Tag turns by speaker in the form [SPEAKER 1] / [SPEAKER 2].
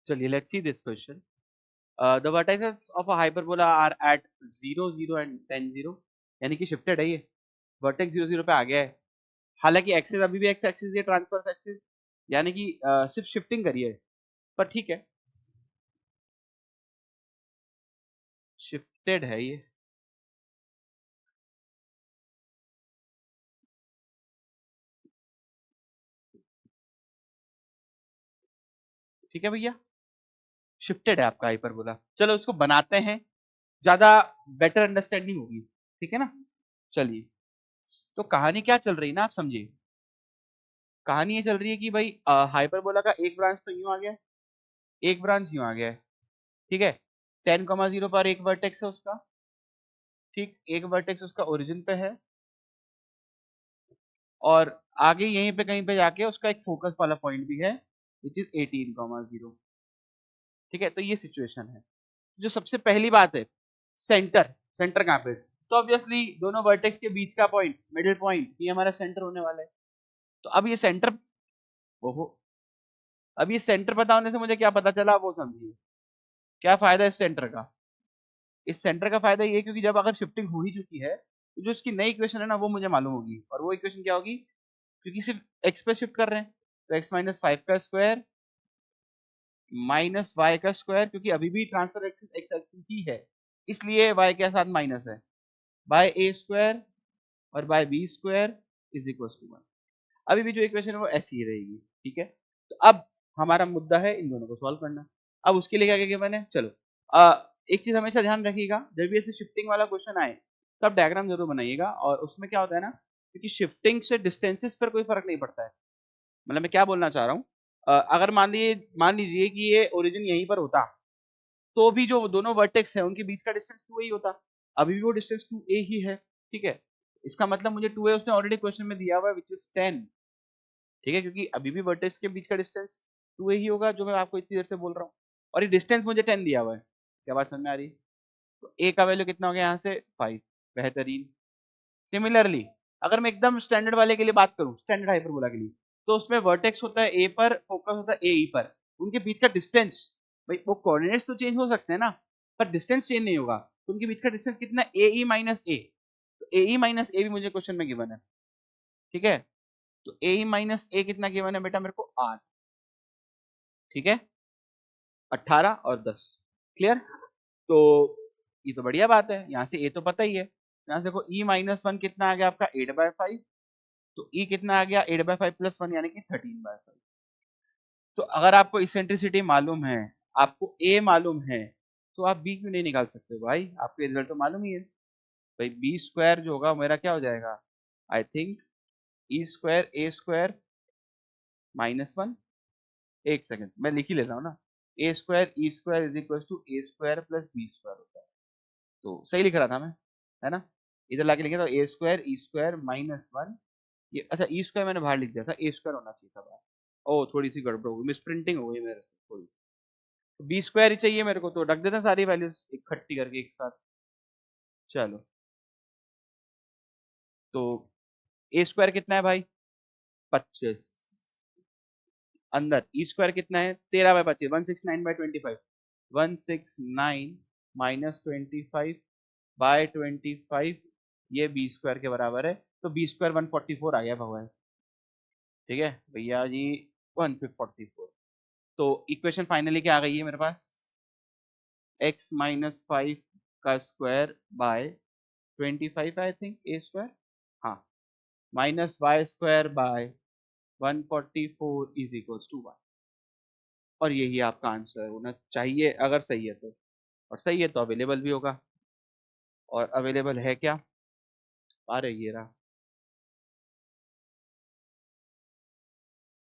[SPEAKER 1] चलिए let's see this question. The vertices of a hyperbola are at 0 0 and 10 0. यानी कि shifted है ये. वर्टेक्स 0 0 पे आ गया है. हालांकि एक्सिस अभी भी एक्स एक्सिस है, ट्रांसवर्स एक्सिस, यानी कि सिर्फ शिफ्टिंग करी है, पर ठीक है, शिफ्टेड है ये. ठीक है भैया, शिफ्टेड है आपका हाइपरबोला. चलो उसको बनाते हैं, ज्यादा बेटर अंडरस्टैंडिंग होगी. ठीक है ना. चलिए, तो कहानी क्या चल रही है ना, आप समझिए. कहानी ये चल रही है कि भाई हाइपरबोला का एक ब्रांच तो यूं आ गया है, एक ब्रांच यूं आ गया है. ठीक है. 10,0 पर एक वर्टेक्स है उसका. ठीक, एक वर्टेक्स उसका ओरिजिन पे है, और आगे यहीं पे कहीं पे जाके उसका एक फोकस वाला पॉइंट भी है, विच इज 18,0. ठीक है, तो ये सिचुएशन है. जो सबसे पहली बात है, सेंटर. सेंटर कहाँ पे? तो ऑब्वियसली दोनों वर्टेक्स के बीच का पॉइंट, मिडिल पॉइंट, ये हमारा सेंटर होने वाला है. तो अब ये सेंटर, ओहो, अब ये सेंटर पता होने से मुझे क्या पता चला वो समझिए. क्या फायदा इस सेंटर का? इस सेंटर का फायदा ये, क्योंकि जब अगर शिफ्टिंग हो ही चुकी है, तो जो इसकी नई इक्वेशन है ना वो मुझे मालूम होगी. और वो इक्वेशन क्या होगी? क्योंकि सिर्फ एक्स पे शिफ्ट कर रहे हैं, तो एक्स माइनस 5 का स्क्वायर माइनस वाई का स्क्वायर, क्योंकि अभी भी ट्रांसफर एक्सिस एक्स एक्सिस ही है, इसलिए वाई के साथ माइनस है, बाय ए स्क्वायर और by B square is equal to 1. अभी भी जो इक्वेशन है वो ऐसी ही रहेगी. ठीक है. तो अब हमारा मुद्दा है इन दोनों को सॉल्व करना. अब उसके लिए क्या किया मैंने, चलो एक चीज हमेशा ध्यान रखिएगा, जब भी ऐसे शिफ्टिंग वाला क्वेश्चन आए तब डायग्राम जरूर बनाइएगा. और उसमें क्या होता है ना, क्योंकि शिफ्टिंग से डिस्टेंसेस पर कोई फर्क नहीं पड़ता है. मतलब मैं क्या बोलना चाह रहा हूँ, अगर मान लीजिए कि ये ओरिजिन यहीं पर होता, तो भी जो दोनों वर्टेक्स है उनके बीच का डिस्टेंस 2a ही होता. अभी भी वो डिस्टेंस 2a ही है. ठीक है. इसका मतलब मुझे 2a उसने ऑलरेडी क्वेश्चन में दिया हुआ है, विच इज 10. ठीक है, क्योंकि अभी भी वर्टेक्स के बीच का डिस्टेंस 2a ही होगा, जो मैं आपको इतनी देर से बोल रहा हूँ. और ये डिस्टेंस मुझे 10 दिया हुआ है. क्या बात समझ में आ रही है? तो a का वैल्यू कितना हो गया यहाँ से 5. बेहतरीन. सिमिलरली अगर मैं एकदम स्टैंडर्ड वाले के लिए बात करूं, स्टैंडर्ड हाइपरबोला के लिए, तो उसमें वर्टेक्स होता है a पर, फोकस होता है a e पर. उनके बीच का डिस्टेंस, भाई वो कोऑर्डिनेट्स तो चेंज हो सकते हैं ना, पर डिस्टेंस चेंज नहीं होगा. तो उनके बीच का डिस्टेंस कितना है? a e minus a. तो a e माइनस a भी मुझे क्वेश्चन में गिवन है. ठीक है. तो a e माइनस a कितना गिवन है बेटा मेरे को? 8. ठीक है. 18 और 10. क्लियर. तो ये तो बढ़िया बात है. यहाँ से a तो पता ही है. यहाँ से देखो e माइनस 1 कितना आ गया आपका? 8/5. तो e कितना आ गया? 8/5 प्लस 1 यानी कि 13/5. तो अगर आपको इसेंट्रिसिटी मालूम है, आपको a मालूम है, तो आप b क्यों नहीं निकाल सकते भाई? आपको रिजल्ट तो मालूम ही है भाई. बी स्क्वायर जो होगा मेरा क्या हो जाएगा? I think e square a square minus 1. एक सेकंड मैं लिख ही लेता हूँ ना. A square e square is equal to a square plus b square होता है. तो सही लिख रहा था मैं, है ना. इधर लाके लिखे तो ए स्क्वायर ई स्क्वायर माइनस 1. ये अच्छा, ई स्क्वायर मैंने बाहर लिख दिया था, ए स्क्वायर होना चाहिए था बाहर. ओ थोड़ी सी गड़बड़ हो गई, मिस प्रिंटिंग हो गई मेरे से थोड़ी सी. तो बी स्क्वायर ही चाहिए मेरे को, तो रख देता सारी वैल्यूज इकट्ठी करके एक साथ. चलो, तो ए स्क्वायर कितना है भाई? 25. अंदर ई स्क्वायर कितना है? 13/25, 169/25. 169 माइनस 25/25, ये बी स्क्वायर के बराबर है. तो बी स्क्वायर 144 आ गया भगवान. ठीक है भैया जी, 144. तो इक्वेशन फाइनली क्या आ गई है मेरे पास? x माइनस 5 का square by 25 I think a square, हाँ, minus y square by 144 is equals to 1. और यही आपका आंसर होना चाहिए अगर सही है तो. और सही है तो अवेलेबल भी होगा. और अवेलेबल है क्या? आ रही है रहा.